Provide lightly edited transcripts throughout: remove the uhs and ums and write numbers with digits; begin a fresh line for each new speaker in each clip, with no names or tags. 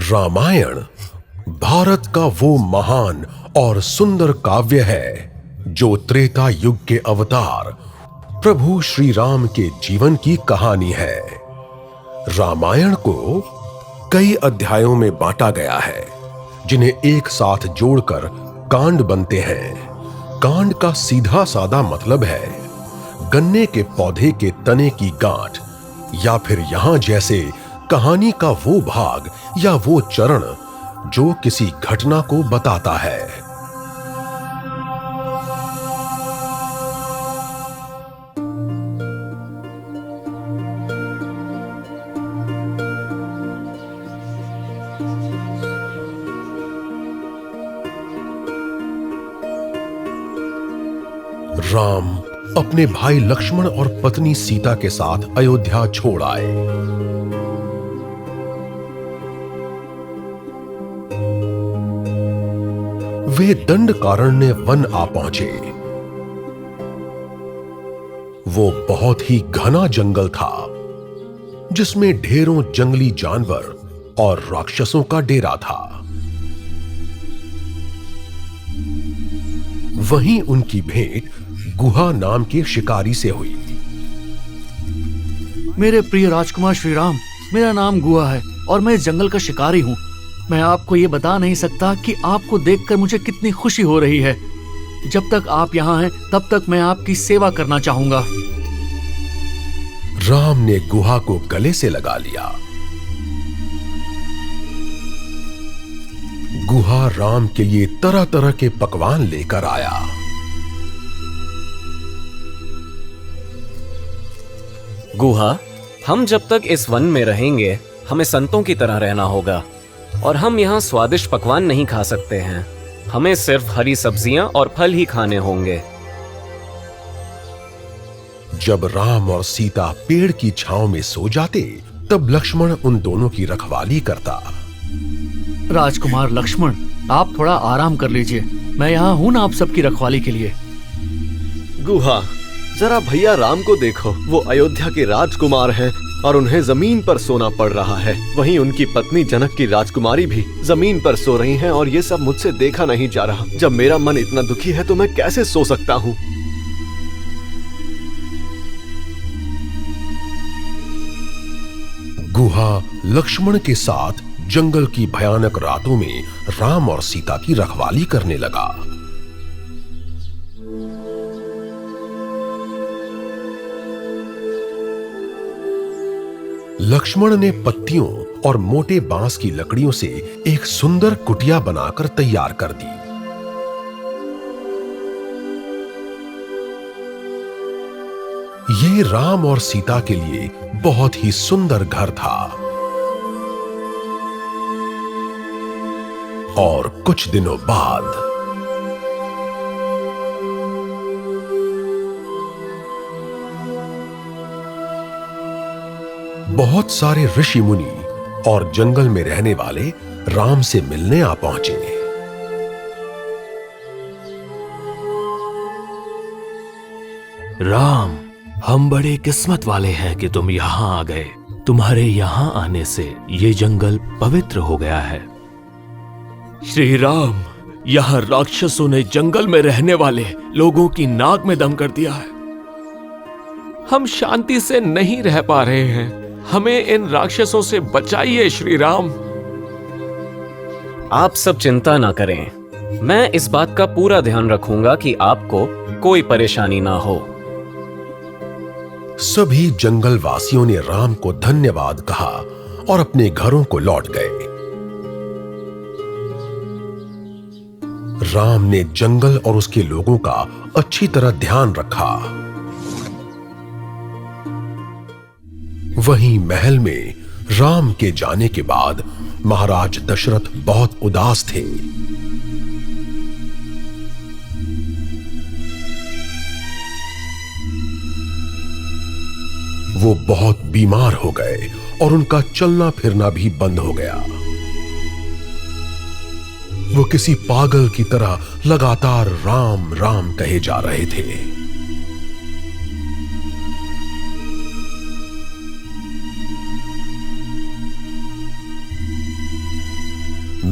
रामायण भारत का वो महान और सुंदर काव्य है जो त्रेता युग के अवतार प्रभु श्री राम के जीवन की कहानी है। रामायण को कई अध्यायों में बांटा गया है जिन्हें एक साथ जोड़कर कांड बनते हैं। कांड का सीधा सादा मतलब है गन्ने के पौधे के तने की गांठ, या फिर यहां जैसे कहानी का वो भाग या वो चरण जो किसी घटना को बताता है। राम अपने भाई लक्ष्मण और पत्नी सीता के साथ अयोध्या छोड़ आए। वे दंडकारण्य वन आ पहुंचे। वो बहुत ही घना जंगल था जिसमें ढेरों जंगली जानवर और राक्षसों का डेरा था। वहीं उनकी भेंट गुहा नाम के शिकारी से हुई।
मेरे प्रिय राजकुमार श्री राम, मेरा नाम गुहा है और मैं इस जंगल का शिकारी हूँ। मैं आपको ये बता नहीं सकता कि आपको देखकर मुझे कितनी खुशी हो रही है। जब तक आप यहाँ हैं तब तक मैं आपकी सेवा करना चाहूंगा।
राम ने गुहा को गले से लगा लिया। गुहा राम के लिए तरह तरह के पकवान लेकर आया।
गुहा, हम जब तक इस वन में रहेंगे हमें संतों की तरह रहना होगा और हम यहाँ स्वादिष्ट पकवान नहीं खा सकते हैं। हमें सिर्फ हरी सब्जियां और फल ही खाने होंगे।
जब राम और सीता पेड़ की छांव में सो जाते तब लक्ष्मण उन दोनों की रखवाली करता।
राजकुमार लक्ष्मण, आप थोड़ा आराम कर लीजिए। मैं यहाँ हूँ ना आप सबकी रखवाली के लिए।
गुहा, जरा भैया राम को देखो। वो अयोध्या के राजकुमार हैं और उन्हें जमीन पर सोना पड़ रहा है। वहीं उनकी पत्नी जनक की राजकुमारी भी जमीन पर सो रही हैं और ये सब मुझसे देखा नहीं जा रहा। जब मेरा मन इतना दुखी है तो मैं कैसे सो सकता हूँ?
गुहा लक्ष्मण के साथ जंगल की भयानक रातों में राम और सीता की रखवाली करने लगा। लक्ष्मण ने पत्तियों और मोटे बांस की लकड़ियों से एक सुंदर कुटिया बनाकर तैयार कर दी। ये राम और सीता के लिए बहुत ही सुंदर घर था। और कुछ दिनों बाद बहुत सारे ऋषि मुनि और जंगल में रहने वाले राम से मिलने आ पहुंचे।
राम, हम बड़े किस्मत वाले हैं कि तुम यहाँ आ गए। तुम्हारे यहाँ आने से ये जंगल पवित्र हो गया है। श्री राम, यहाँ राक्षसों ने जंगल में रहने वाले लोगों की नाक में दम कर दिया है। हम शांति से नहीं रह पा रहे हैं। हमें इन राक्षसों से बचाइए श्री राम।
आप सब चिंता ना करें। मैं इस बात का पूरा ध्यान रखूंगा कि आपको कोई परेशानी ना हो।
सभी जंगल वासियों ने राम को धन्यवाद कहा और अपने घरों को लौट गए। राम ने जंगल और उसके लोगों का अच्छी तरह ध्यान रखा। वहीं महल में राम के जाने के बाद महाराज दशरथ बहुत उदास थे। वो बहुत बीमार हो गए और उनका चलना फिरना भी बंद हो गया। वो किसी पागल की तरह लगातार राम राम कहे जा रहे थे।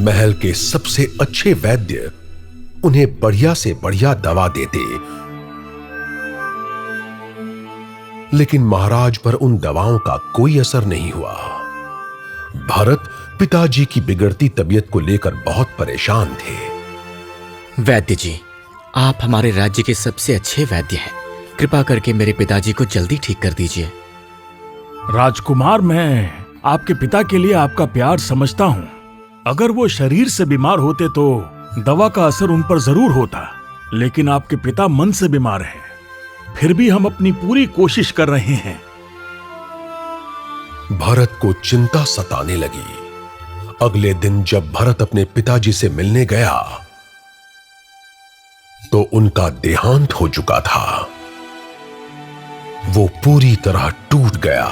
महल के सबसे अच्छे वैद्य उन्हें बढ़िया से बढ़िया दवा देते, लेकिन महाराज पर उन दवाओं का कोई असर नहीं हुआ। भरत पिताजी की बिगड़ती तबीयत को लेकर बहुत परेशान थे।
वैद्य जी, आप हमारे राज्य के सबसे अच्छे वैद्य हैं। कृपा करके मेरे पिताजी को जल्दी ठीक कर दीजिए।
राजकुमार, मैं आपके पिता के लिए आपका प्यार समझता हूँ। अगर वो शरीर से बीमार होते तो दवा का असर उन पर जरूर होता, लेकिन आपके पिता मन से बीमार हैं। फिर भी हम अपनी पूरी कोशिश कर रहे हैं।
भरत को चिंता सताने लगी। अगले दिन जब भरत अपने पिताजी से मिलने गया तो उनका देहांत हो चुका था। वो पूरी तरह टूट गया।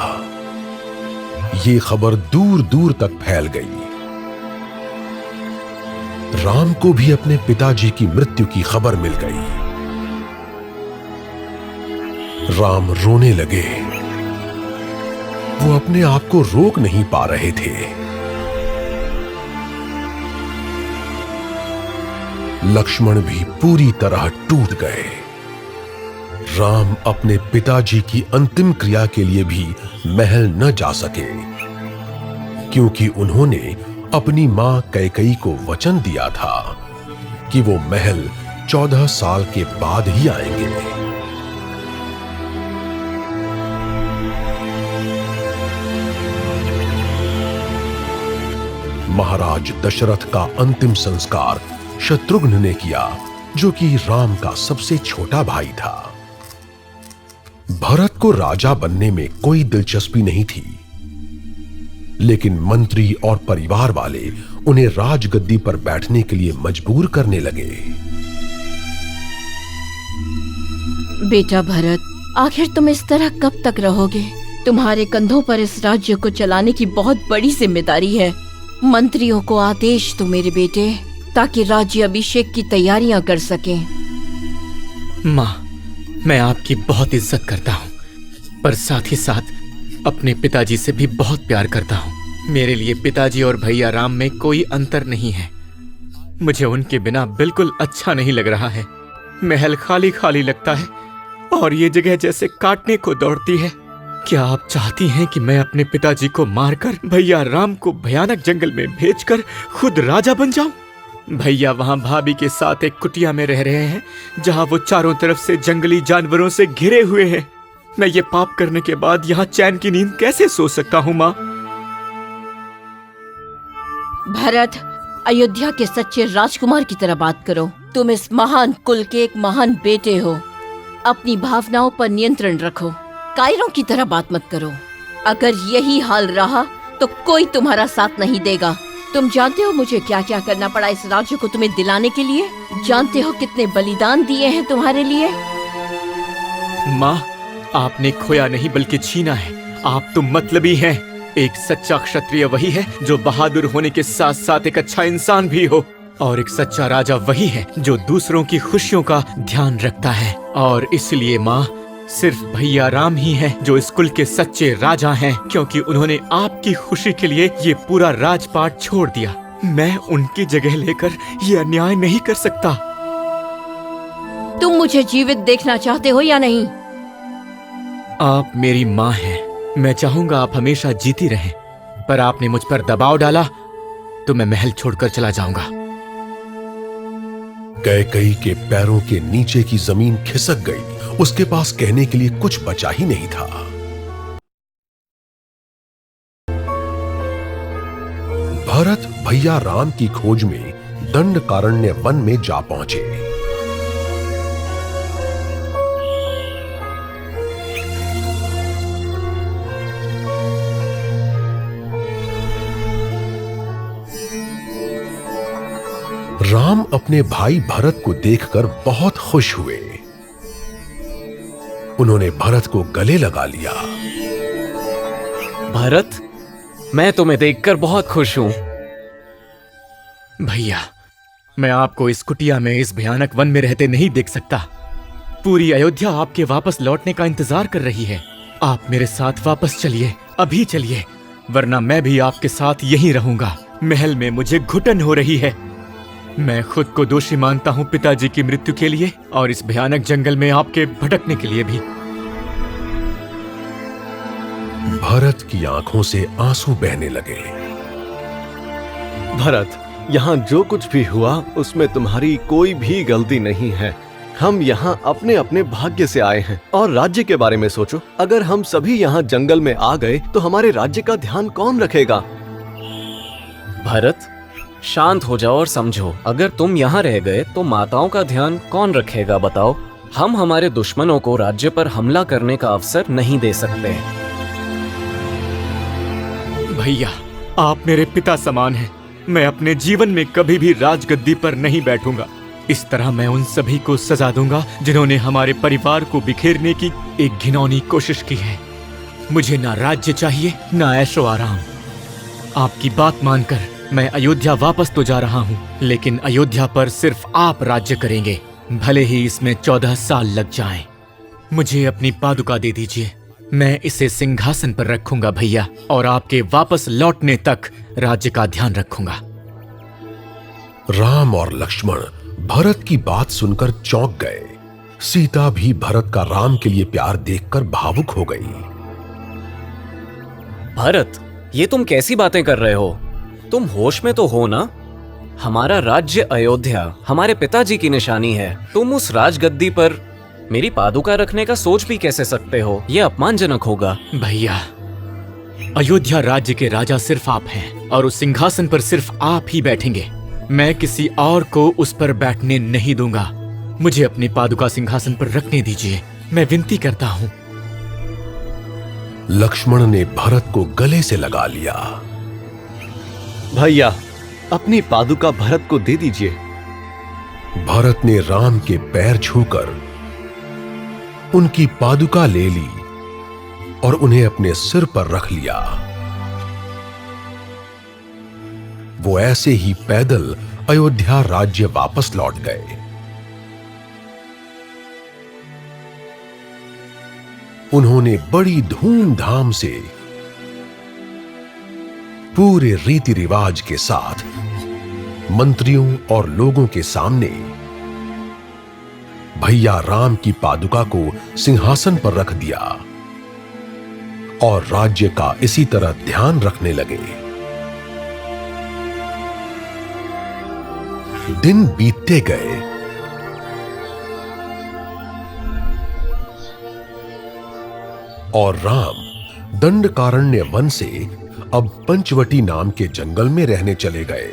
ये खबर दूर दूर तक फैल गई। राम को भी अपने पिताजी की मृत्यु की खबर मिल गई। राम रोने लगे। वो अपने आप को रोक नहीं पा रहे थे। लक्ष्मण भी पूरी तरह टूट गए। राम अपने पिताजी की अंतिम क्रिया के लिए भी महल न जा सके, क्योंकि उन्होंने अपनी मां कैकेयी को वचन दिया था कि वो महल 14 साल के बाद ही आएंगे। महाराज दशरथ का अंतिम संस्कार शत्रुघ्न ने किया, जो कि राम का सबसे छोटा भाई था। भरत को राजा बनने में कोई दिलचस्पी नहीं थी, लेकिन मंत्री और परिवार वाले उन्हें राजगद्दी पर बैठने के लिए मजबूर करने लगे।
बेटा भरत, आखिर तुम इस तरह कब तक रहोगे? तुम्हारे कंधों पर इस राज्य को चलाने की बहुत बड़ी जिम्मेदारी है। मंत्रियों को आदेश दो मेरे बेटे, ताकि राज्य अभिषेक की तैयारियां कर सकें।
माँ, मैं आपकी बहुत इज्जत करता हूँ, पर साथ ही साथ अपने पिताजी से भी बहुत प्यार करता हूँ। मेरे लिए पिताजी और भैया राम में कोई अंतर नहीं है। मुझे उनके बिना बिल्कुल अच्छा नहीं लग रहा है। महल खाली खाली लगता है और ये जगह जैसे काटने को दौड़ती है। क्या आप चाहती हैं कि मैं अपने पिताजी को मारकर भैया राम को भयानक जंगल में भेजकर खुद राजा बन जाऊं? भैया वहां भाभी के साथ एक कुटिया में रह रहे हैं, जहां वो चारों तरफ से जंगली जानवरों से घिरे हुए हैं। मैं ये पाप करने के बाद यहाँ चैन की नींद कैसे सो सकता हूँ माँ?
भरत, अयोध्या के सच्चे राजकुमार की तरह बात करो। तुम इस महान कुल के एक महान बेटे हो। अपनी भावनाओं पर नियंत्रण रखो। कायरों की तरह बात मत करो। अगर यही हाल रहा तो कोई तुम्हारा साथ नहीं देगा। तुम जानते हो मुझे क्या क्या करना पड़ा इस राज्य को तुम्हें दिलाने के लिए? जानते हो कितने बलिदान दिए हैं तुम्हारे लिए?
माँ, आपने खोया नहीं बल्कि छीना है। आप तो मतलबी हैं। एक सच्चा क्षत्रिय वही है जो बहादुर होने के साथ साथ एक अच्छा इंसान भी हो, और एक सच्चा राजा वही है जो दूसरों की खुशियों का ध्यान रखता है। और इसलिए माँ, सिर्फ भैया राम ही हैं जो इस कुल के सच्चे राजा हैं, क्योंकि उन्होंने आपकी खुशी के लिए ये पूरा राजपाट छोड़ दिया। मैं उनकी जगह लेकर ये अन्याय नहीं कर सकता।
तुम मुझे जीवित देखना चाहते हो या नहीं?
आप मेरी माँ हैं। मैं चाहूंगा आप हमेशा जीती रहें, पर आपने मुझ पर दबाव डाला तो मैं महल छोड़कर चला जाऊंगा।
कैकेयी के पैरों के नीचे की जमीन खिसक गई। उसके पास कहने के लिए कुछ बचा ही नहीं था। भरत भैया राम की खोज में दंडकारण्य वन में जा पहुंचे। राम अपने भाई भरत को देखकर बहुत खुश हुए। उन्होंने भरत को गले लगा लिया।
भरत, मैं तुम्हें देखकर बहुत खुश हूं।
भैया, मैं आपको इस कुटिया में इस भयानक वन में रहते नहीं देख सकता। पूरी अयोध्या आपके वापस लौटने का इंतजार कर रही है। आप मेरे साथ वापस चलिए, अभी चलिए, वरना मैं भी आपके साथ यहीं रहूंगा। महल में मुझे घुटन हो रही है। मैं खुद को दोषी मानता हूँ पिताजी की मृत्यु के लिए और इस भयानक जंगल में आपके भटकने के लिए भी।
भरत की आंखों से आंसू बहने लगे।
भरत, यहाँ जो कुछ भी हुआ उसमें तुम्हारी कोई भी गलती नहीं है। हम यहाँ अपने अपने भाग्य से आए हैं। और राज्य के बारे में सोचो, अगर हम सभी यहाँ जंगल में आ गए तो हमारे राज्य का ध्यान कौन रखेगा?
भरत, शांत हो जाओ और समझो, अगर तुम यहाँ रह गए तो माताओं का ध्यान कौन रखेगा बताओ? हम हमारे दुश्मनों को राज्य पर हमला करने का अवसर नहीं दे सकते।
भैया, आप मेरे पिता समान हैं। मैं अपने जीवन में कभी भी राजगद्दी पर नहीं बैठूंगा। इस तरह मैं उन सभी को सजा दूंगा जिन्होंने हमारे परिवार को बिखेरने की एक घिनौनी कोशिश की है। मुझे ना राज्य चाहिए ना ऐशो आराम। आपकी बात मानकर मैं अयोध्या वापस तो जा रहा हूँ, लेकिन अयोध्या पर सिर्फ आप राज्य करेंगे, भले ही इसमें 14 साल लग जाएं। मुझे अपनी पादुका दे दीजिए, मैं इसे सिंहासन पर रखूंगा भैया, और आपके वापस लौटने तक राज्य का ध्यान रखूंगा।
राम और लक्ष्मण भरत की बात सुनकर चौंक गए। सीता भी भरत का राम के लिए प्यार देखकर भावुक हो गई।
भरत, ये तुम कैसी बातें कर रहे हो? तुम होश में तो हो ना? हमारा राज्य अयोध्या हमारे पिताजी की निशानी है। तुम उस राजगद्दी पर मेरी पादुका रखने का सोच भी कैसे सकते हो? यह अपमानजनक होगा।
भैया, अयोध्या राज्य के राजा सिर्फ आप हैं और उस सिंहासन पर सिर्फ आप ही बैठेंगे। मैं किसी और को उस पर बैठने नहीं दूंगा। मुझे अपनी पादुका सिंहासन पर रखने दीजिए, मैं विनती करता हूँ।
लक्ष्मण ने भरत को गले से लगा लिया।
भैया, अपनी पादुका भरत को दे दीजिए।
भरत ने राम के पैर छूकर उनकी पादुका ले ली और उन्हें अपने सिर पर रख लिया। वो ऐसे ही पैदल अयोध्या राज्य वापस लौट गए। उन्होंने बड़ी धूमधाम से पूरे रीति रिवाज के साथ मंत्रियों और लोगों के सामने भैया राम की पादुका को सिंहासन पर रख दिया और राज्य का इसी तरह ध्यान रखने लगे। दिन बीतते गए। और राम दंडकारण्य वन से अब पंचवटी नाम के जंगल में रहने चले गए।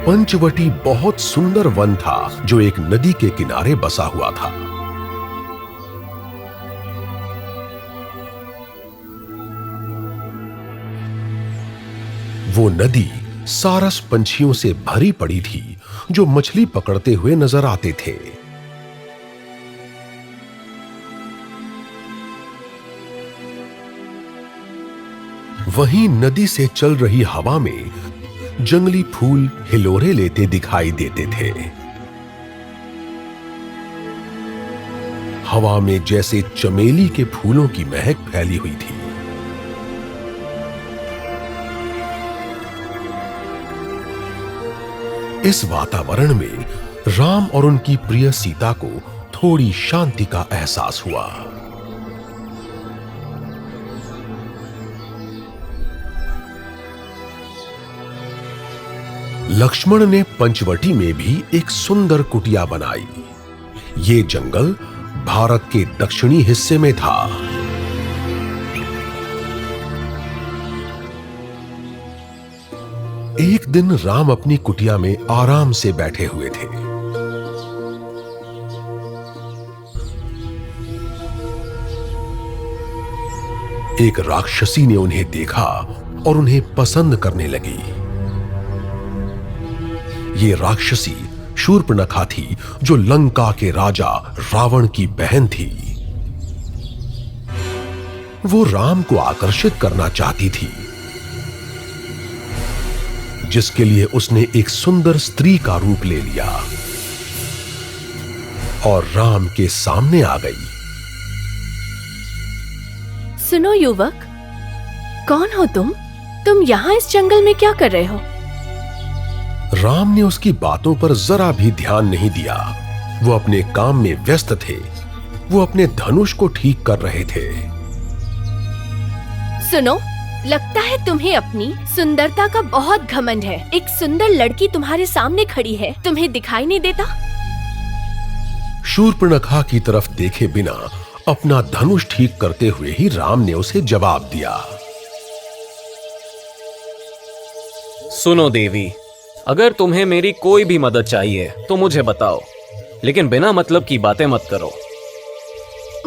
पंचवटी बहुत सुंदर वन था जो एक नदी के किनारे बसा हुआ था। वो नदी सारस पंछियों से भरी पड़ी थी जो मछली पकड़ते हुए नजर आते थे। वहीं नदी से चल रही हवा में जंगली फूल हिलोरे लेते दिखाई देते थे। हवा में जैसे चमेली के फूलों की महक फैली हुई थी। इस वातावरण में राम और उनकी प्रिय सीता को थोड़ी शांति का एहसास हुआ। लक्ष्मण ने पंचवटी में भी एक सुंदर कुटिया बनाई। ये जंगल भारत के दक्षिणी हिस्से में था। एक दिन राम अपनी कुटिया में आराम से बैठे हुए थे। एक राक्षसी ने उन्हें देखा और उन्हें पसंद करने लगी। ये राक्षसी शूर्पणखा थी जो लंका के राजा रावण की बहन थी। वो राम को आकर्षित करना चाहती थी, जिसके लिए उसने एक सुंदर स्त्री का रूप ले लिया और राम के सामने आ गई।
सुनो युवक, कौन हो तुम? तुम यहाँ इस जंगल में क्या कर रहे हो?
राम ने उसकी बातों पर जरा भी ध्यान नहीं दिया। वो अपने काम में व्यस्त थे। वो अपने धनुष को ठीक कर रहे थे।
सुनो, लगता है तुम्हें अपनी सुंदरता का बहुत घमंड है। एक सुंदर लड़की तुम्हारे सामने खड़ी है, तुम्हें दिखाई नहीं देता?
शूर्पणखा की तरफ देखे बिना अपना धनुष ठीक करते हुए ही राम ने उसे जवाब दिया।
सुनो देवी, अगर तुम्हें मेरी कोई भी मदद चाहिए तो मुझे बताओ, लेकिन बिना मतलब की बातें मत करो।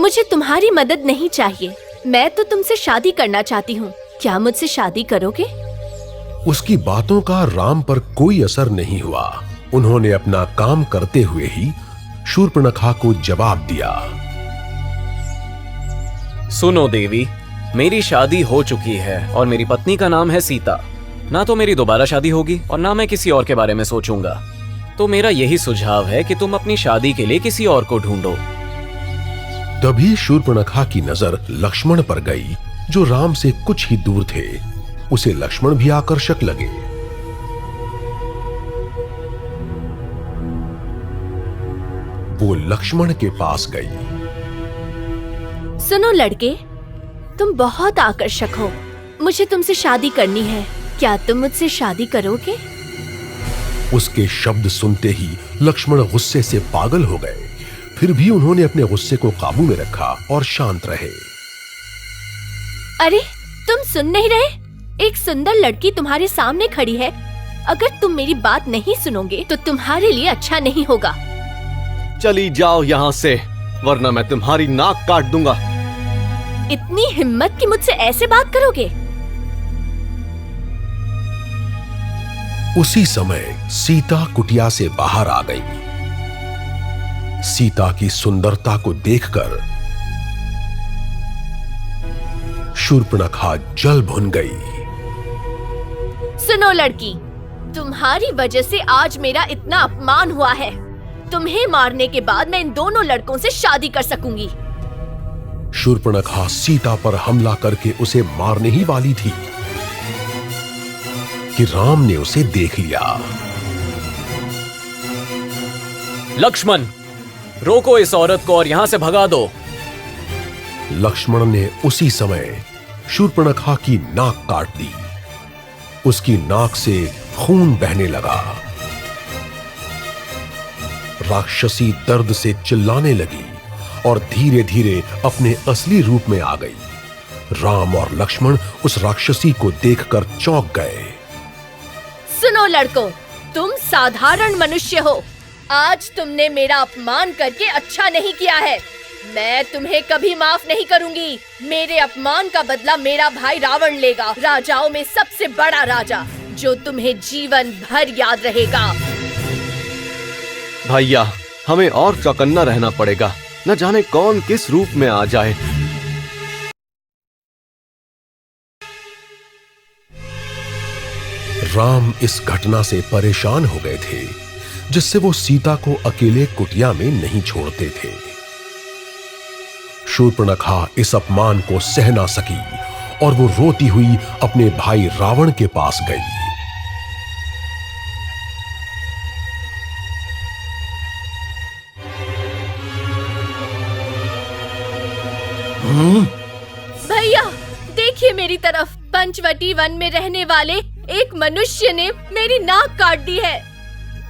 मुझे तुम्हारी मदद नहीं चाहिए। मैं तो तुमसे शादी करना चाहती हूँ। क्या मुझसे शादी करोगे?
उसकी बातों का राम पर कोई असर नहीं हुआ। उन्होंने अपना काम करते हुए ही शूर्पणखा को जवाब दिया।
सुनो देवी, मेरी शादी हो चुकी है और मेरी पत्नी का नाम है सीता। ना तो मेरी दोबारा शादी होगी और ना मैं किसी और के बारे में सोचूंगा। तो मेरा यही सुझाव है कि तुम अपनी शादी के लिए किसी और को ढूंढो।
तभी शूर्पणखा की नजर लक्ष्मण पर गई, जो राम से कुछ ही दूर थे। उसे लक्ष्मण भी आकर्षक लगे। वो लक्ष्मण के पास गई।
सुनो लड़के, तुम बहुत आकर्षक हो। मुझे तुमसे शादी करनी है। क्या तुम मुझसे शादी करोगे?
उसके शब्द सुनते ही लक्ष्मण गुस्से से पागल हो गए। फिर भी उन्होंने अपने गुस्से को काबू में रखा और शांत रहे।
अरे, तुम सुन नहीं रहे? एक सुंदर लड़की तुम्हारे सामने खड़ी है। अगर तुम मेरी बात नहीं सुनोगे तो तुम्हारे लिए अच्छा नहीं होगा।
चली जाओ यहाँ से, वरना मैं तुम्हारी नाक काट दूंगा।
इतनी हिम्मत कि मुझसे ऐसे बात करोगे?
उसी समय सीता कुटिया से बाहर आ गई। सीता की सुंदरता को देखकर शूर्पणखा जल भुन गई।
सुनो लड़की, तुम्हारी वजह से आज मेरा इतना अपमान हुआ है। तुम्हें मारने के बाद मैं इन दोनों लड़कों से शादी कर सकूंगी।
शूर्पणखा सीता पर हमला करके उसे मारने ही वाली थी कि राम ने उसे देख लिया।
लक्ष्मण, रोको इस औरत को और यहां से भगा दो।
लक्ष्मण ने उसी समय शूर्पणखा की नाक काट दी। उसकी नाक से खून बहने लगा। राक्षसी दर्द से चिल्लाने लगी और धीरे धीरे अपने असली रूप में आ गई। राम और लक्ष्मण उस राक्षसी को देखकर चौंक गए।
सुनो लड़कों, तुम साधारण मनुष्य हो। आज तुमने मेरा अपमान करके अच्छा नहीं किया है। मैं तुम्हें कभी माफ नहीं करूंगी। मेरे अपमान का बदला मेरा भाई रावण लेगा, राजाओं में सबसे बड़ा राजा, जो तुम्हें जीवन भर याद रहेगा।
भैया, हमें और चौकन्ना रहना पड़ेगा। न जाने कौन किस रूप में आ जाए।
राम इस घटना से परेशान हो गए थे, जिससे वो सीता को अकेले कुटिया में नहीं छोड़ते थे। शूर्पणखा इस अपमान को सह ना सकी और वो रोती हुई अपने भाई रावण के पास गई।
भैया, देखिए मेरी तरफ। पंचवटी वन में रहने वाले एक मनुष्य ने मेरी नाक काट दी है।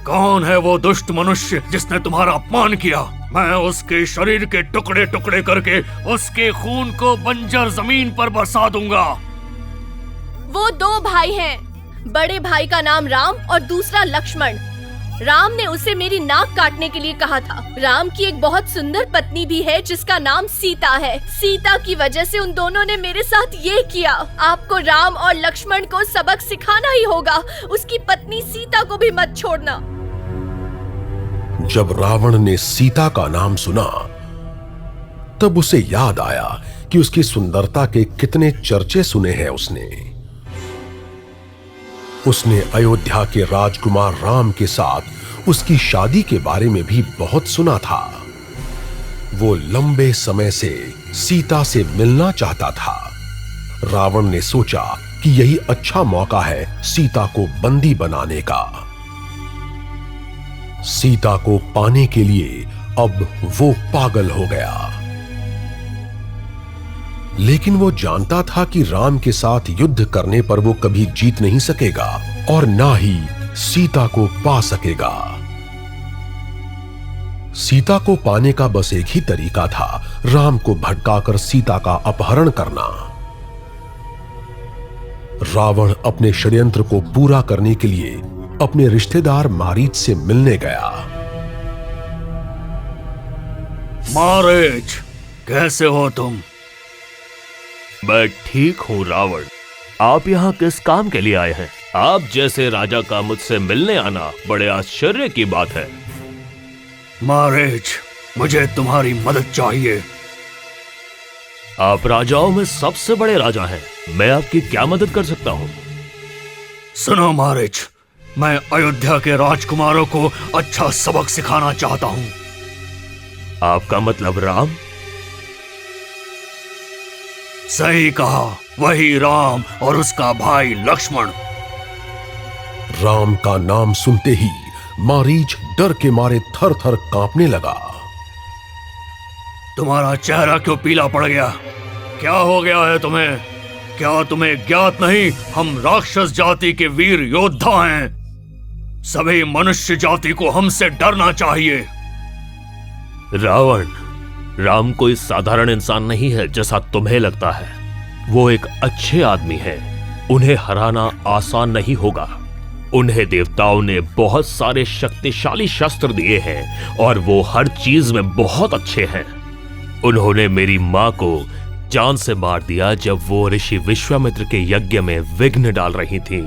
कौन है वो दुष्ट मनुष्य जिसने तुम्हारा अपमान किया? मैं उसके शरीर के टुकड़े टुकड़े करके उसके खून को बंजर जमीन पर बरसा दूंगा।
वो दो भाई हैं। बड़े भाई का नाम राम और दूसरा लक्ष्मण। राम ने उसे मेरी नाक काटने के लिए कहा था। राम की एक बहुत सुंदर पत्नी भी है जिसका नाम सीता है। सीता की वजह से उन दोनों ने मेरे साथ ये किया। आपको राम और लक्ष्मण को सबक सिखाना ही होगा। उसकी पत्नी सीता को भी मत छोड़ना।
जब रावण ने सीता का नाम सुना, तब उसे याद आया कि उसकी सुंदरता के कितने चर्चे सुने हैं उसने अयोध्या के राजकुमार राम के साथ उसकी शादी के बारे में भी बहुत सुना था। वो लंबे समय से सीता से मिलना चाहता था। रावण ने सोचा कि यही अच्छा मौका है सीता को बंदी बनाने का। सीता को पाने के लिए अब वो पागल हो गया, लेकिन वो जानता था कि राम के साथ युद्ध करने पर वो कभी जीत नहीं सकेगा और ना ही सीता को पा सकेगा। सीता को पाने का बस एक ही तरीका था, राम को भटकाकर सीता का अपहरण करना। रावण अपने षड्यंत्र को पूरा करने के लिए अपने रिश्तेदार मारीच से मिलने गया।
मारीच, कैसे हो तुम?
मैं ठीक हूँ रावण। आप यहाँ किस काम के लिए आए हैं? आप जैसे राजा का मुझसे मिलने आना बड़े आश्चर्य की बात है।
मारीच, मुझे तुम्हारी मदद चाहिए।
आप राजाओं में सबसे बड़े राजा हैं। मैं आपकी क्या मदद कर सकता हूँ?
सुनो मारीच, मैं अयोध्या के राजकुमारों को अच्छा सबक सिखाना चाहता हूँ।
आपका मतलब राम?
सही कहा, वही राम और उसका भाई लक्ष्मण।
राम का नाम सुनते ही मारीच डर के मारे थर थर कांपने लगा।
तुम्हारा चेहरा क्यों पीला पड़ गया? क्या हो गया है तुम्हें? क्या तुम्हें ज्ञात नहीं, हम राक्षस जाति के वीर योद्धा हैं। सभी मनुष्य जाति को हमसे डरना चाहिए।
रावण, राम कोई साधारण इंसान नहीं है जैसा तुम्हें लगता है। वो एक अच्छे आदमी है। उन्हें हराना आसान नहीं होगा। उन्हें देवताओं ने बहुत सारे शक्तिशाली शस्त्र दिए हैं और वो हर चीज में बहुत अच्छे हैं। उन्होंने मेरी माँ को जान से मार दिया जब वो ऋषि विश्वामित्र के यज्ञ में विघ्न डाल रही थी।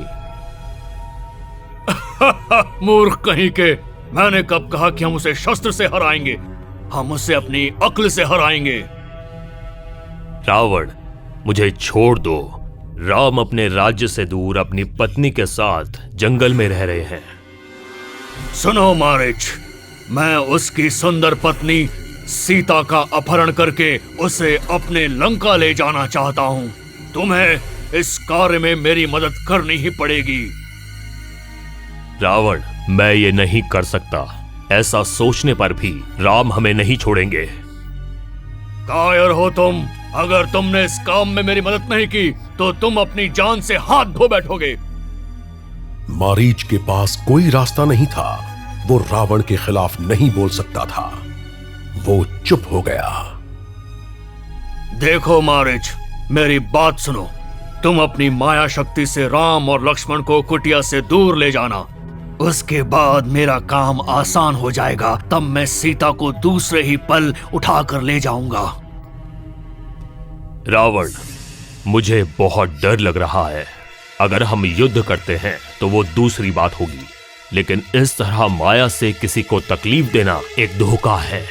मूर्ख कहीं के, मैंने कब कहा कि हम उसे शस्त्र से हराएंगे? हम उसे अपनी अक्ल से हराएंगे।
रावण, मुझे छोड़ दो। राम अपने राज्य से दूर अपनी पत्नी के साथ जंगल में रह रहे हैं।
सुनो मारीच, मैं उसकी सुंदर पत्नी सीता का अपहरण करके उसे अपने लंका ले जाना चाहता हूँ। तुम्हें इस कार्य में मेरी मदद करनी ही पड़ेगी।
रावण, मैं ये नहीं कर सकता। ऐसा सोचने पर भी राम हमें नहीं छोड़ेंगे।
कायर हो तुम। अगर तुमने इस काम में मेरी मदद नहीं की तो तुम अपनी जान से हाथ धो बैठोगे।
मारीच के पास कोई रास्ता नहीं था। वो रावण के खिलाफ नहीं बोल सकता था। वो चुप हो गया।
देखो मारीच, मेरी बात सुनो। तुम अपनी माया शक्ति से राम और लक्ष्मण को कुटिया से दूर ले जाना। उसके बाद मेरा काम आसान हो जाएगा। तब मैं सीता को दूसरे ही पल उठाकर ले जाऊंगा।
रावण, मुझे बहुत डर लग रहा है। अगर हम युद्ध करते हैं तो वो दूसरी बात होगी, लेकिन इस तरह माया से किसी को तकलीफ देना एक धोखा है।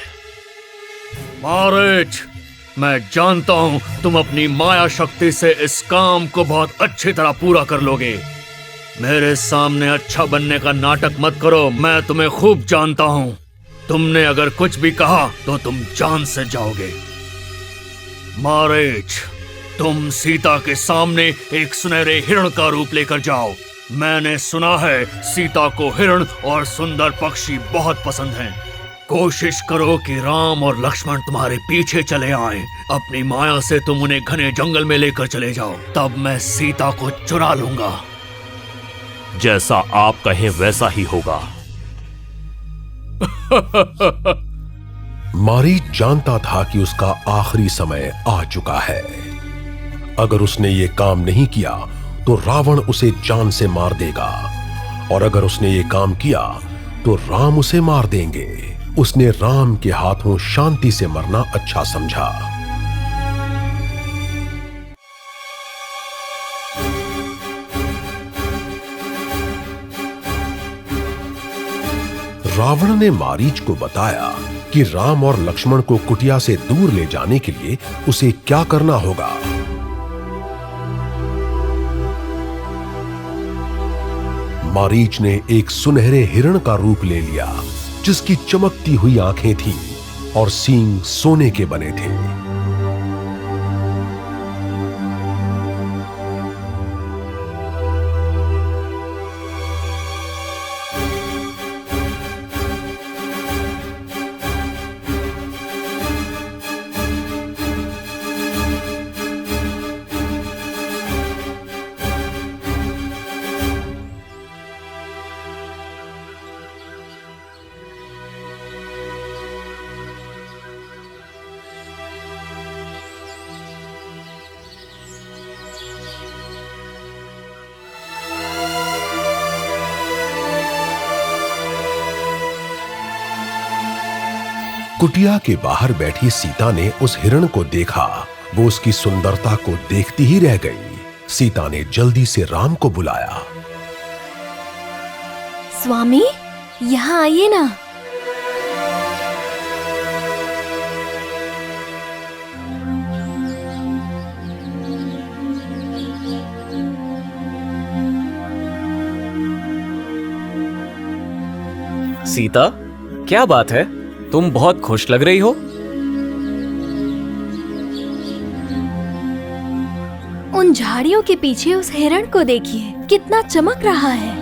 मारीच, मैं जानता हूं तुम अपनी माया शक्ति से इस काम को बहुत अच्छी तरह पूरा कर लोगे। मेरे सामने अच्छा बनने का नाटक मत करो। मैं तुम्हें खूब जानता हूं। तुमने अगर कुछ भी कहा तो तुम जान से जाओगे। मारीच, तुम सीता के सामने एक सुनहरे हिरण का रूप लेकर जाओ। मैंने सुना है सीता को हिरण और सुंदर पक्षी बहुत पसंद हैं। कोशिश करो कि राम और लक्ष्मण तुम्हारे पीछे चले आएं। अपनी माया से तुम उन्हें घने जंगल में लेकर चले जाओ। तब मैं सीता को चुरा लूंगा।
जैसा आप कहें वैसा ही होगा।
मारीच जानता था कि उसका आखिरी समय आ चुका है। अगर उसने ये काम नहीं किया तो रावण उसे जान से मार देगा, और अगर उसने ये काम किया तो राम उसे मार देंगे। उसने राम के हाथों शांति से मरना अच्छा समझा। रावण ने मारीच को बताया कि राम और लक्ष्मण को कुटिया से दूर ले जाने के लिए उसे क्या करना होगा। मारीच ने एक सुनहरे हिरण का रूप ले लिया, जिसकी चमकती हुई आंखें थीं और सींग सोने के बने थे। कुटिया के बाहर बैठी सीता ने उस हिरण को देखा। वो उसकी सुंदरता को देखती ही रह गई। सीता ने जल्दी से राम को बुलाया।
स्वामी, यहाँ आइए ना।
सीता, क्या बात है? तुम बहुत खुश लग रही हो।
उन झाड़ियों के पीछे उस हिरण को देखिए, कितना चमक रहा है।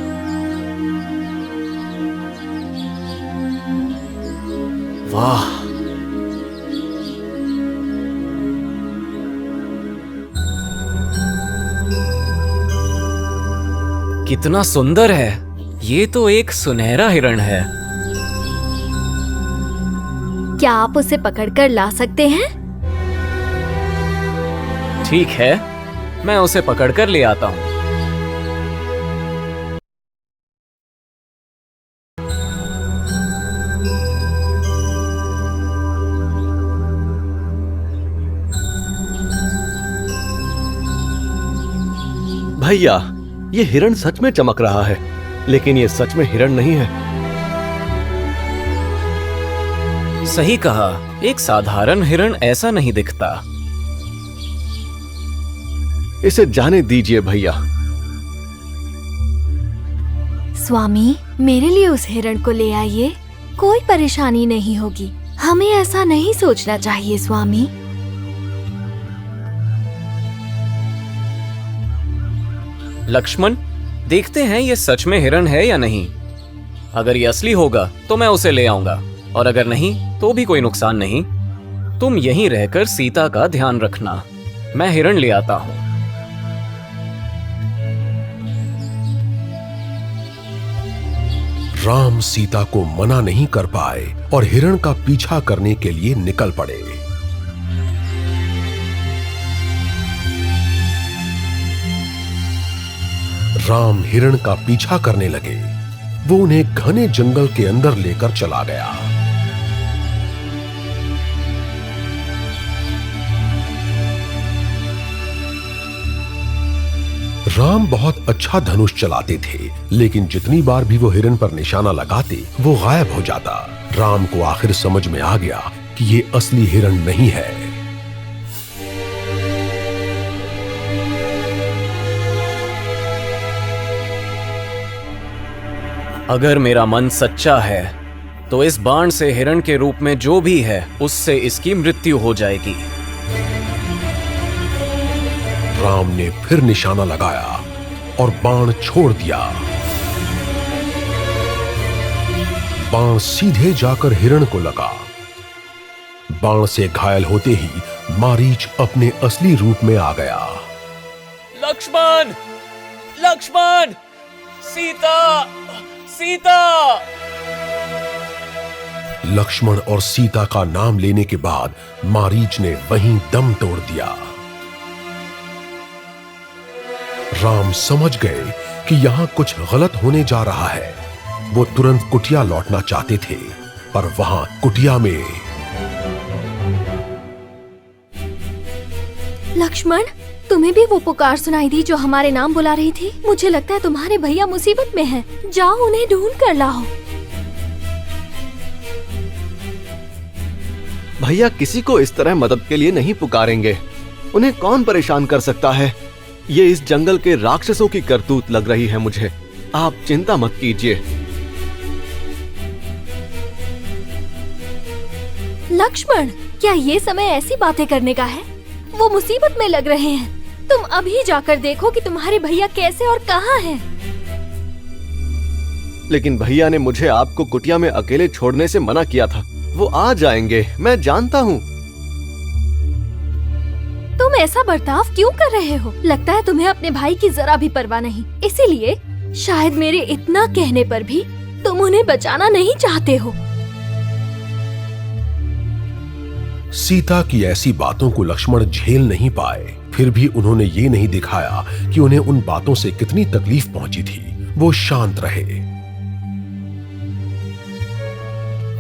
वाह, कितना सुंदर है। ये तो एक सुनहरा हिरण है।
क्या आप उसे पकड़कर ला सकते हैं?
ठीक है, मैं उसे पकड़कर ले आता हूँ।
भैया, ये हिरण सच में चमक रहा है, लेकिन ये सच में हिरण नहीं है।
सही कहा, एक साधारण हिरण ऐसा नहीं दिखता।
इसे जाने दीजिए भैया।
स्वामी, मेरे लिए उस हिरण को ले आइए, कोई परेशानी नहीं होगी। हमें ऐसा नहीं सोचना चाहिए स्वामी।
लक्ष्मण, देखते हैं ये सच में हिरण है या नहीं। अगर ये असली होगा तो मैं उसे ले आऊंगा, और अगर नहीं तो भी कोई नुकसान नहीं। तुम यहीं रहकर सीता का ध्यान रखना, मैं हिरण ले आता हूं।
राम सीता को मना नहीं कर पाए और हिरण का पीछा करने के लिए निकल पड़े। राम हिरण का पीछा करने लगे। वो उन्हें घने जंगल के अंदर लेकर चला गया। राम बहुत अच्छा धनुष चलाते थे, लेकिन जितनी बार भी वो हिरण पर निशाना लगाते वो गायब हो जाता। राम को आखिर समझ में आ गया कि ये असली हिरण नहीं है।
अगर मेरा मन सच्चा है तो इस बाण से हिरण के रूप में जो भी है उससे इसकी मृत्यु हो जाएगी।
राम ने फिर निशाना लगाया और बाण छोड़ दिया। बाण सीधे जाकर हिरण को लगा। बाण से घायल होते ही मारीच अपने असली रूप में आ गया।
लक्ष्मण, लक्ष्मण, सीता, सीता।
लक्ष्मण और सीता का नाम लेने के बाद मारीच ने वहीं दम तोड़ दिया। राम समझ गए कि यहां कुछ गलत होने जा रहा है। वो तुरंत कुटिया लौटना चाहते थे, पर वहां कुटिया में
लक्ष्मण, तुम्हें भी वो पुकार सुनाई दी जो हमारे नाम बुला रही थी? मुझे लगता है तुम्हारे भैया मुसीबत में हैं। जाओ उन्हें ढूंढ कर लाओ।
भैया किसी को इस तरह मदद के लिए नहीं पुकारेंगे। उन्हें कौन परेशान कर सकता है? ये इस जंगल के राक्षसों की करतूत लग रही है मुझे। आप चिंता मत कीजिए।
लक्ष्मण, क्या ये समय ऐसी बातें करने का है? वो मुसीबत में लग रहे हैं। तुम अभी जाकर देखो कि तुम्हारे भैया कैसे और कहाँ हैं।
लेकिन भैया ने मुझे आपको कुटिया में अकेले छोड़ने से मना किया था। वो आ जाएंगे, मैं जानता हूँ।
तुम ऐसा बर्ताव क्यों कर रहे हो? लगता है तुम्हें अपने भाई की जरा भी परवाह नहीं। इसीलिए शायद मेरे इतना कहने पर भी तुम उन्हें बचाना नहीं चाहते हो।
सीता की ऐसी बातों को लक्ष्मण झेल नहीं पाए। फिर भी उन्होंने ये नहीं दिखाया कि उन्हें उन बातों से कितनी तकलीफ पहुंची थी। वो शांत रहे।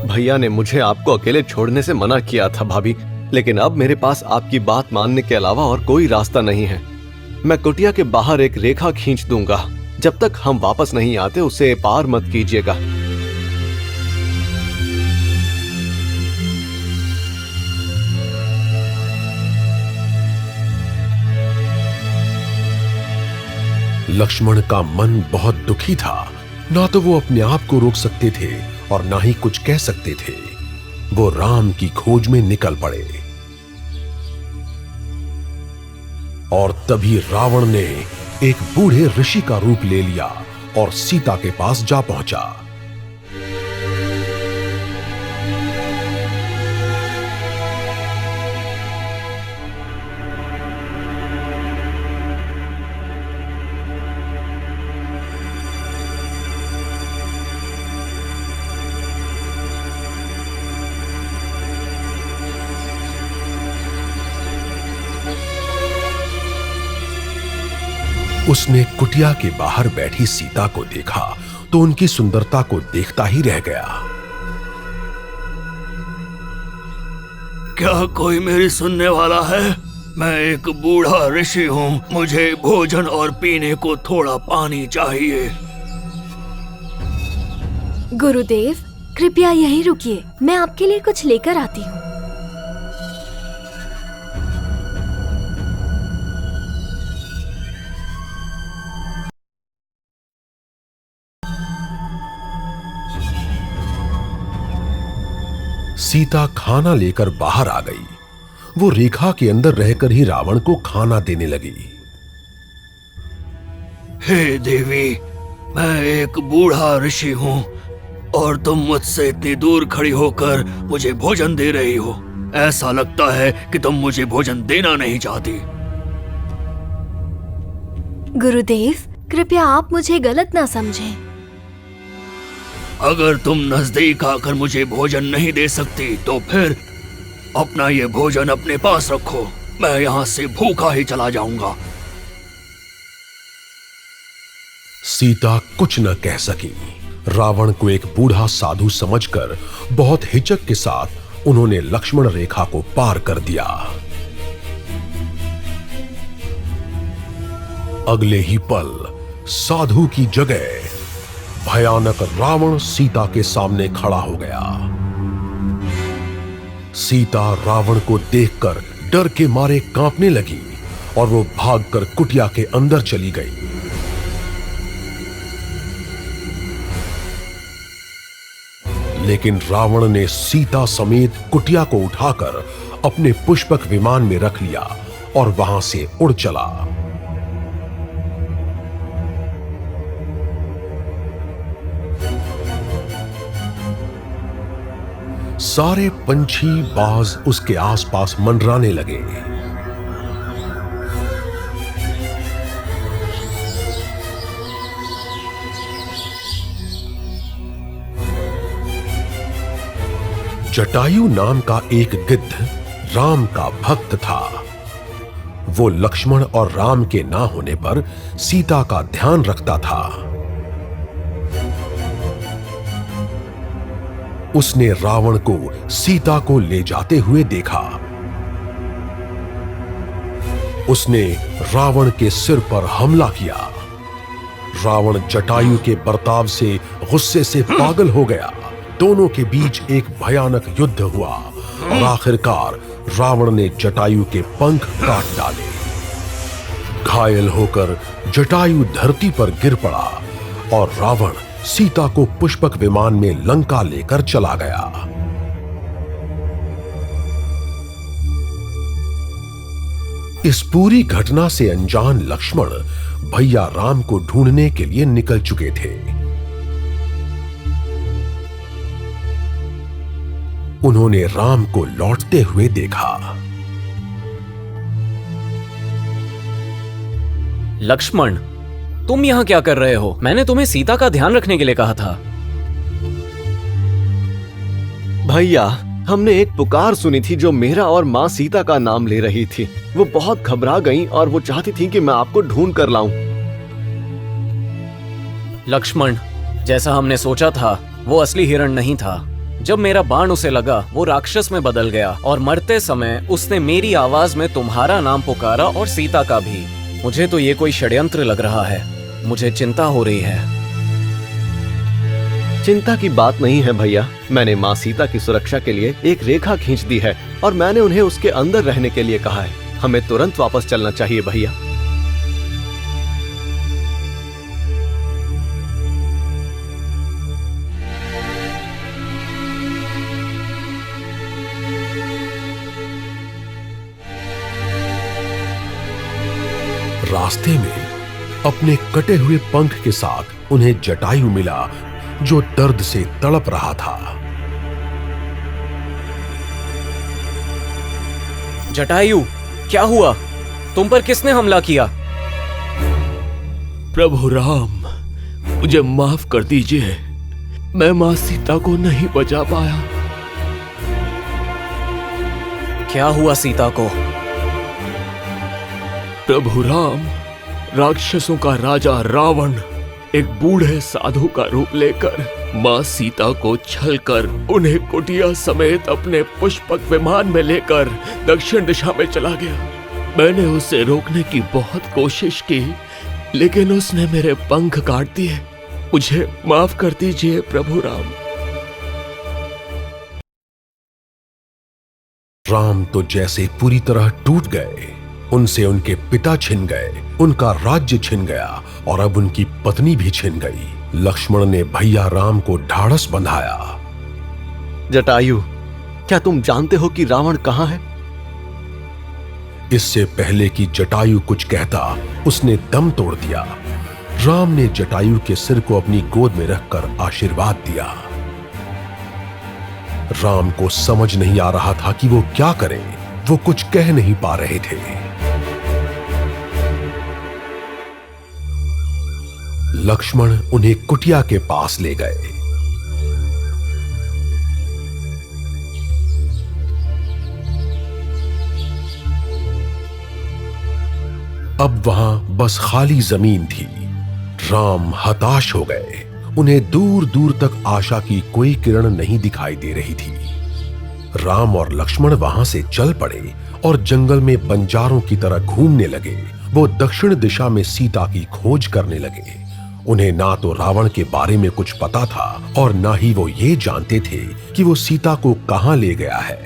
भैया ने मुझे आपको अकेले छोड़ने से मना किया था भाभी, लेकिन अब मेरे पास आपकी बात मानने के अलावा और कोई रास्ता नहीं है। मैं कुटिया के बाहर एक रेखा खींच दूंगा। जब तक हम वापस नहीं आते उसे पार मत कीजिएगा।
लक्ष्मण का मन बहुत दुखी था। ना तो वो अपने आप को रोक सकते थे और ना ही कुछ कह सकते थे। वो राम की खोज में निकल पड़े। और तभी रावण ने एक बूढ़े ऋषि का रूप ले लिया और सीता के पास जा पहुंचा। उसने कुटिया के बाहर बैठी सीता को देखा तो उनकी सुंदरता को देखता ही रह गया।
क्या कोई मेरी सुनने वाला है? मैं एक बूढ़ा ऋषि हूँ। मुझे भोजन और पीने को थोड़ा पानी चाहिए।
गुरुदेव, कृपया यहीं रुकिए, मैं आपके लिए कुछ लेकर आती हूँ।
सीता खाना लेकर बाहर आ गई। वो रेखा के अंदर रहकर ही रावण को खाना देने लगी।
हे देवी, मैं एक बूढ़ा ऋषि हूँ और तुम मुझसे इतनी दूर खड़ी होकर मुझे भोजन दे रही हो। ऐसा लगता है कि तुम मुझे भोजन देना नहीं चाहती।
गुरुदेव, कृपया आप मुझे गलत ना समझें।
अगर तुम नजदीक आकर मुझे भोजन नहीं दे सकती तो फिर अपना ये भोजन अपने पास रखो। मैं यहाँ से भूखा ही चला जाऊंगा।
सीता कुछ न कह सकी। रावण को एक बूढ़ा साधु समझकर बहुत हिचक के साथ उन्होंने लक्ष्मण रेखा को पार कर दिया। अगले ही पल साधु की जगह भयानक रावण सीता के सामने खड़ा हो गया। सीता रावण को देखकर डर के मारे कांपने लगी और वो भागकर कुटिया के अंदर चली गई। लेकिन रावण ने सीता समेत कुटिया को उठाकर अपने पुष्पक विमान में रख लिया और वहां से उड़ चला। सारे पंछी बाज उसके आसपास मंडराने लगे। जटायु नाम का एक गिद्ध राम का भक्त था। वो लक्ष्मण और राम के ना होने पर सीता का ध्यान रखता था। उसने रावण को सीता को ले जाते हुए देखा। उसने रावण के सिर पर हमला किया। रावण जटायु के बर्ताव से गुस्से से पागल हो गया। दोनों के बीच एक भयानक युद्ध हुआ और आखिरकार रावण ने जटायु के पंख काट डाले। घायल होकर जटायु धरती पर गिर पड़ा और रावण सीता को पुष्पक विमान में लंका लेकर चला गया। इस पूरी घटना से अनजान लक्ष्मण भैया राम को ढूंढने के लिए निकल चुके थे। उन्होंने राम को लौटते हुए देखा।
लक्ष्मण, तुम यहाँ क्या कर रहे हो? मैंने तुम्हें सीता का ध्यान रखने के लिए कहा था।
भैया, हमने एक पुकार सुनी थी जो मेरा और माँ सीता का नाम ले रही थी। वो बहुत घबरा गईं और वो चाहती थी कि मैं आपको ढूंढ कर लाऊं।
लक्ष्मण, जैसा हमने सोचा था वो असली हिरण नहीं था। जब मेरा बाण उसे लगा वो राक्षस में बदल गया और मरते समय उसने मेरी आवाज में तुम्हारा नाम पुकारा और सीता का भी। मुझे तो ये कोई षड्यंत्र लग रहा है। मुझे चिंता हो रही है।
चिंता की बात नहीं है भैया। मैंने माँ सीता की सुरक्षा के लिए एक रेखा खींच दी है और मैंने उन्हें उसके अंदर रहने के लिए कहा है। हमें तुरंत वापस चलना चाहिए भैया।
रास्ते में अपने कटे हुए पंख के साथ उन्हें जटायु मिला जो दर्द से तड़प रहा था।
जटायु, क्या हुआ? तुम पर किसने हमला किया?
प्रभु राम, मुझे माफ कर दीजिए। मैं मां सीता को नहीं बचा पाया।
क्या हुआ सीता को?
प्रभु राम, राक्षसों का राजा रावण एक बूढ़े साधु का रूप लेकर मां सीता को छलकर उन्हें कुटिया समेत अपने पुष्पक विमान में लेकर दक्षिण दिशा में चला गया। मैंने उसे रोकने की बहुत कोशिश की, लेकिन उसने मेरे पंख काट दिए। मुझे माफ कर दीजिए प्रभु राम।
राम तो जैसे पूरी तरह टूट गए। उनसे उनके पिता छिन गए, उनका राज्य छिन गया और अब उनकी पत्नी भी छिन गई। लक्ष्मण ने भैया राम को ढाढ़स बंधाया।
जटायु, क्या तुम जानते हो कि रावण कहाँ है?
इससे पहले कि जटायु कुछ कहता, उसने दम तोड़ दिया। राम ने जटायु के सिर को अपनी गोद में रखकर आशीर्वाद दिया। राम को समझ नहीं आ रहा था कि वो क्या करें। वो कुछ कह नहीं पा रहे थे। लक्ष्मण उन्हें कुटिया के पास ले गए। अब वहां बस खाली जमीन थी। राम हताश हो गए। उन्हें दूर दूर तक आशा की कोई किरण नहीं दिखाई दे रही थी। राम और लक्ष्मण वहां से चल पड़े और जंगल में बंजारों की तरह घूमने लगे। वो दक्षिण दिशा में सीता की खोज करने लगे। उन्हें ना तो रावण के बारे में कुछ पता था और ना ही वो ये जानते थे कि वो सीता को कहां ले गया है।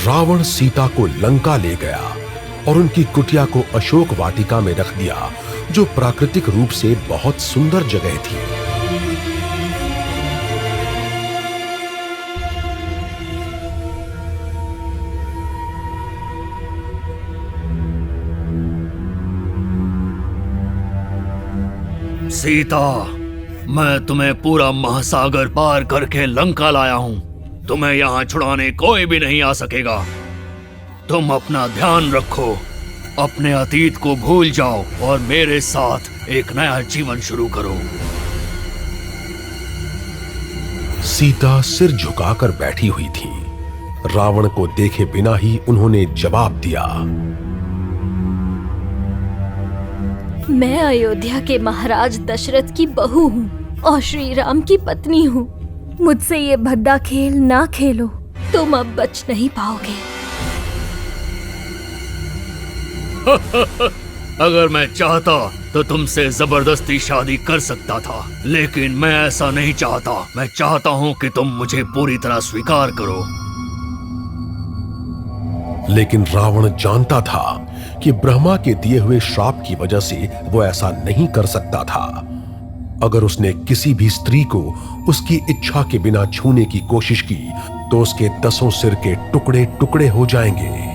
रावण सीता को लंका ले गया और उनकी कुटिया को अशोक वाटिका में रख दिया, जो प्राकृतिक रूप से बहुत सुंदर जगह थी।
सीता, मैं तुम्हें पूरा महासागर पार करके लंका लाया हूं। तुम्हें यहाँ छुड़ाने कोई भी नहीं आ सकेगा। तुम अपना ध्यान रखो, अपने अतीत को भूल जाओ और मेरे साथ एक नया जीवन शुरू करो।
सीता सिर झुकाकर बैठी हुई थी। रावण को देखे बिना ही उन्होंने जवाब दिया।
मैं अयोध्या के महाराज दशरथ की बहू हूँ और श्री राम की पत्नी हूँ। मुझसे ये भद्दा खेल ना खेलो, तुम अब बच नहीं पाओगे।
अगर मैं चाहता तो तुमसे जबरदस्ती शादी कर सकता था, लेकिन मैं ऐसा नहीं चाहता। मैं चाहता हूँ कि तुम मुझे पूरी तरह स्वीकार करो।
लेकिन रावण जानता था कि ब्रह्मा के दिए हुए श्राप की वजह से वो ऐसा नहीं कर सकता था। अगर उसने किसी भी स्त्री को उसकी इच्छा के बिना छूने की कोशिश की तो उसके 10 सिर के टुकड़े टुकड़े हो जाएंगे।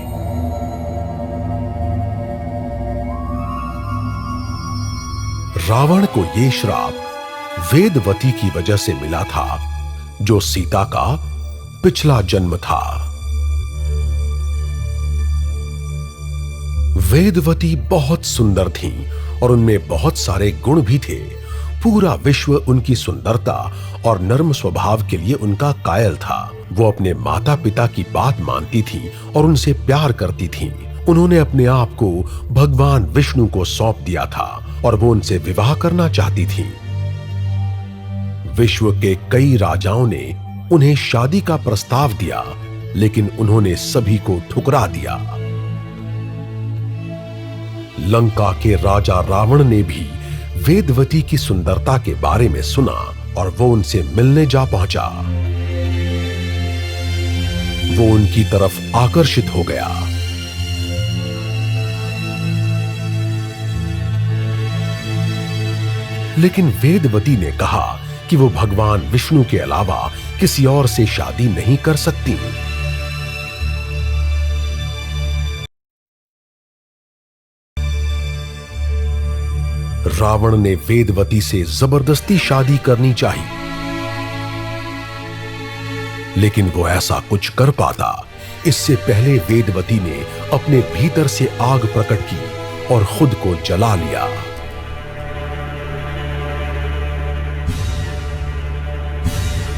रावण को ये श्राप वेदवती की वजह से मिला था, जो सीता का पिछला जन्म था। वेदवती बहुत सुंदर थीं और उनमें बहुत सारे गुण भी थे। पूरा विश्व उनकी सुंदरता और नर्म स्वभाव के लिए उनका कायल था। वो अपने माता पिता की बात मानती थीं और उनसे प्यार करती थीं। उन्होंने अपने आप को भगवान विष्णु को सौंप दिया था और वो उनसे विवाह करना चाहती थीं। विश्व के कई राजाओं ने उन्हें शादी का प्रस्ताव दिया, लेकिन उन्होंने सभी को ठुकरा दिया। लंका के राजा रावण ने भी वेदवती की सुंदरता के बारे में सुना और वो उनसे मिलने जा पहुंचा। वो उनकी तरफ आकर्षित हो गया। लेकिन वेदवती ने कहा कि वो भगवान विष्णु के अलावा किसी और से शादी नहीं कर सकती। रावण ने वेदवती से जबरदस्ती शादी करनी चाहिए, लेकिन वो ऐसा कुछ कर पाता इससे पहले वेदवती ने अपने भीतर से आग प्रकट की और खुद को जला लिया।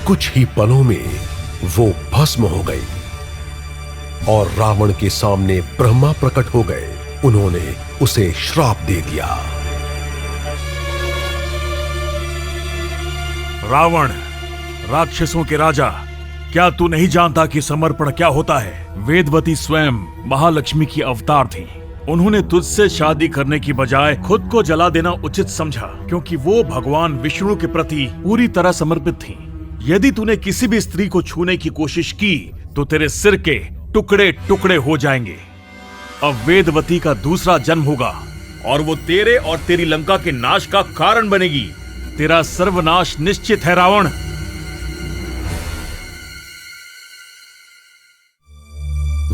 कुछ ही पलों में वो भस्म हो गई और रावण के सामने ब्रह्मा प्रकट हो गए। उन्होंने उसे श्राप दे दिया।
रावण, राक्षसों के राजा, क्या तू नहीं जानता कि समर्पण क्या होता है? वेदवती स्वयं महालक्ष्मी की अवतार थी। उन्होंने तुझसे शादी करने की बजाय खुद को जला देना उचित समझा, क्योंकि वो भगवान विष्णु के प्रति पूरी तरह समर्पित थी। यदि तूने किसी भी स्त्री को छूने की कोशिश की तो तेरे सिर के टुकड़े टुकड़े हो जाएंगे। अब वेदवती का दूसरा जन्म होगा और वो तेरे और तेरी लंका के नाश का कारण बनेगी। तेरा सर्वनाश निश्चित है रावण।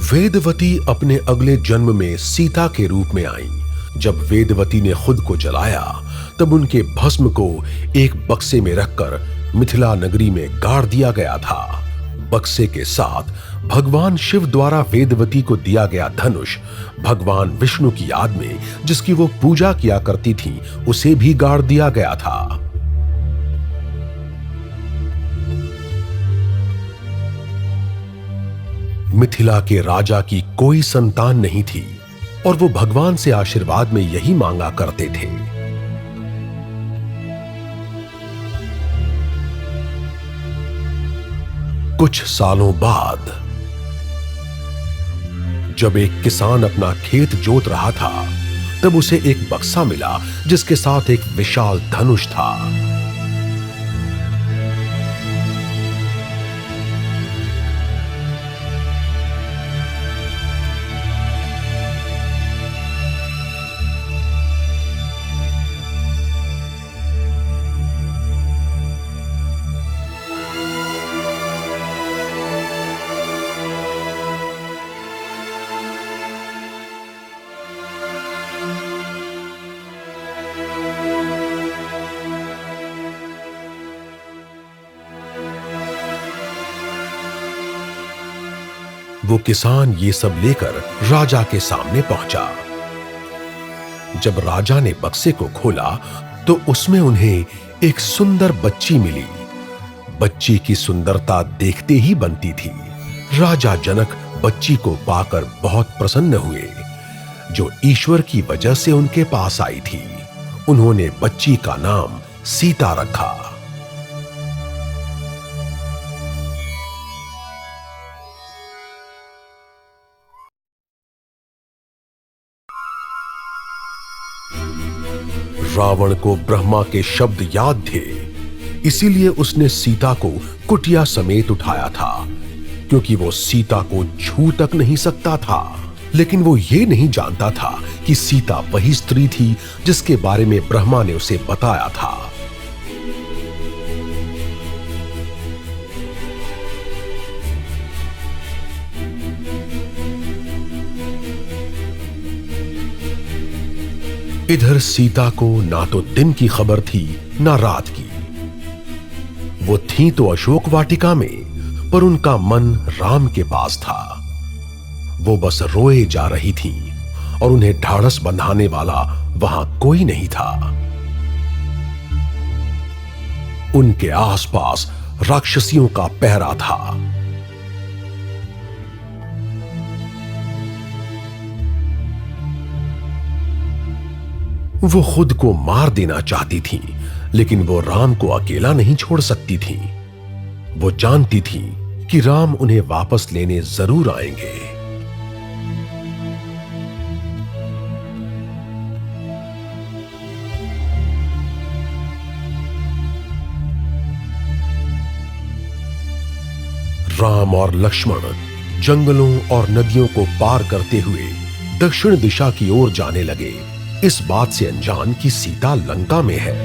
वेदवती अपने अगले जन्म में सीता के रूप में आई। जब वेदवती ने खुद को जलाया तब उनके भस्म को एक बक्से में रखकर मिथिला नगरी में गाड़ दिया गया था। बक्से के साथ भगवान शिव द्वारा वेदवती को दिया गया धनुष भगवान विष्णु की याद में, जिसकी वो पूजा किया करती थी, उसे भी गाड़ दिया गया था। मिथिला के राजा की कोई संतान नहीं थी और वो भगवान से आशीर्वाद में यही मांगा करते थे। कुछ सालों बाद जब एक किसान अपना खेत जोत रहा था तब उसे एक बक्सा मिला जिसके साथ एक विशाल धनुष था। वो किसान ये सब लेकर राजा के सामने पहुंचा। जब राजा ने बक्से को खोला तो उसमें उन्हें एक सुंदर बच्ची मिली। बच्ची की सुंदरता देखते ही बनती थी। राजा जनक बच्ची को पाकर बहुत प्रसन्न हुए, जो ईश्वर की वजह से उनके पास आई थी। उन्होंने बच्ची का नाम सीता रखा। रावण को ब्रह्मा के शब्द याद थे, इसीलिए उसने सीता को कुटिया समेत उठाया था, क्योंकि वो सीता को छू तक नहीं सकता था। लेकिन वो ये नहीं जानता था कि सीता वही स्त्री थी जिसके बारे में ब्रह्मा ने उसे बताया था। इधर सीता को ना तो दिन की खबर थी ना रात की। वो थी तो अशोक वाटिका में, पर उनका मन राम के पास था। वो बस रोए जा रही थी और उन्हें ढाढ़स बंधाने वाला वहां कोई नहीं था। उनके आसपास राक्षसियों का पहरा था। वो खुद को मार देना चाहती थी, लेकिन वो राम को अकेला नहीं छोड़ सकती थी। वो जानती थी कि राम उन्हें वापस लेने जरूर आएंगे। राम और लक्ष्मण जंगलों और नदियों को पार करते हुए दक्षिण दिशा की ओर जाने लगे, इस बात से अनजान कि सीता लंका में है।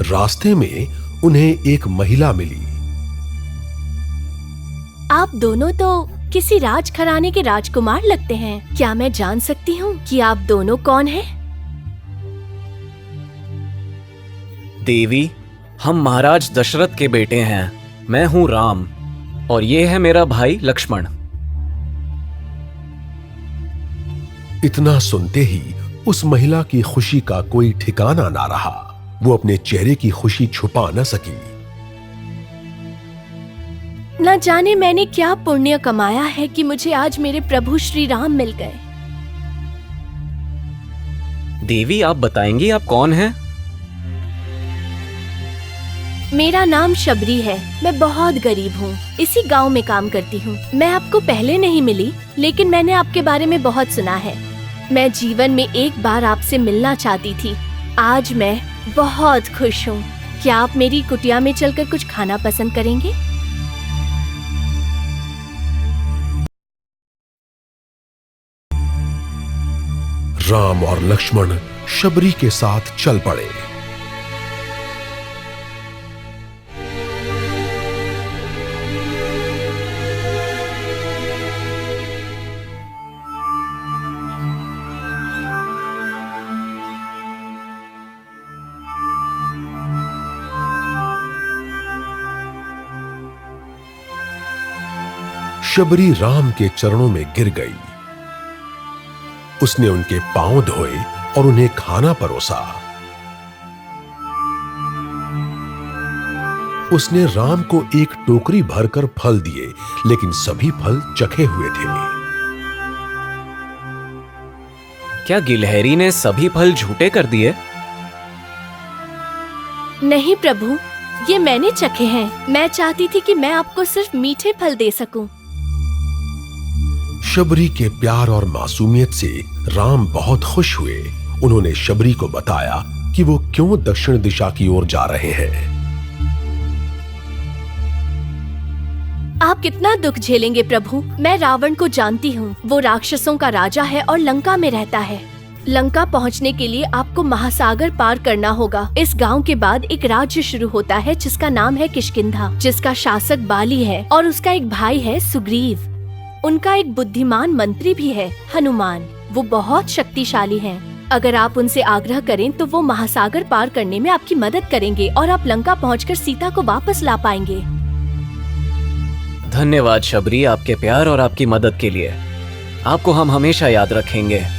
रास्ते में उन्हें एक महिला मिली।
आप दोनों तो किसी राजघराने के राजकुमार लगते हैं। क्या मैं जान सकती हूँ कि आप दोनों कौन हैं?
देवी, हम महाराज दशरथ के बेटे हैं। मैं हूं राम और ये है मेरा भाई लक्ष्मण।
इतना सुनते ही उस महिला की खुशी का कोई ठिकाना ना रहा। वो अपने चेहरे की खुशी छुपा न सकी।
न जाने मैंने क्या पुण्य कमाया है कि मुझे आज मेरे प्रभु श्री राम मिल गए।
देवी, आप बताएंगी आप कौन हैं?
मेरा नाम शबरी है। मैं बहुत गरीब हूँ, इसी गांव में काम करती हूँ। मैं आपको पहले नहीं मिली, लेकिन मैंने आपके बारे में बहुत सुना है। मैं जीवन में एक बार आपसे मिलना चाहती थी। आज मैं बहुत खुश हूँ। क्या आप मेरी कुटिया में चलकर कुछ खाना पसंद करेंगे?
राम और लक्ष्मण शबरी के साथ चल पड़े। शबरी राम के चरणों में गिर गई। उसने उनके पांव धोए और उन्हें खाना परोसा। उसने राम को एक टोकरी भरकर फल दिए, लेकिन सभी फल चखे हुए थे।
क्या गिलहरी ने सभी फल झूठे कर दिए?
नहीं प्रभु, ये मैंने चखे हैं। मैं चाहती थी कि मैं आपको सिर्फ मीठे फल दे सकूं।
शबरी के प्यार और मासूमियत से राम बहुत खुश हुए। उन्होंने शबरी को बताया कि वो क्यों दक्षिण दिशा की ओर जा रहे हैं।
आप कितना दुख झेलेंगे प्रभु। मैं रावण को जानती हूँ। वो राक्षसों का राजा है और लंका में रहता है। लंका पहुँचने के लिए आपको महासागर पार करना होगा। इस गांव के बाद एक राज्य शुरू होता है जिसका नाम है किष्किंधा, जिसका शासक बाली है और उसका एक भाई है सुग्रीव। उनका एक बुद्धिमान मंत्री भी है, हनुमान। वो बहुत शक्तिशाली हैं। अगर आप उनसे आग्रह करें तो वो महासागर पार करने में आपकी मदद करेंगे और आप लंका पहुंचकर सीता को वापस ला पाएंगे।
धन्यवाद शबरी, आपके प्यार और आपकी मदद के लिए। आपको हम हमेशा याद रखेंगे।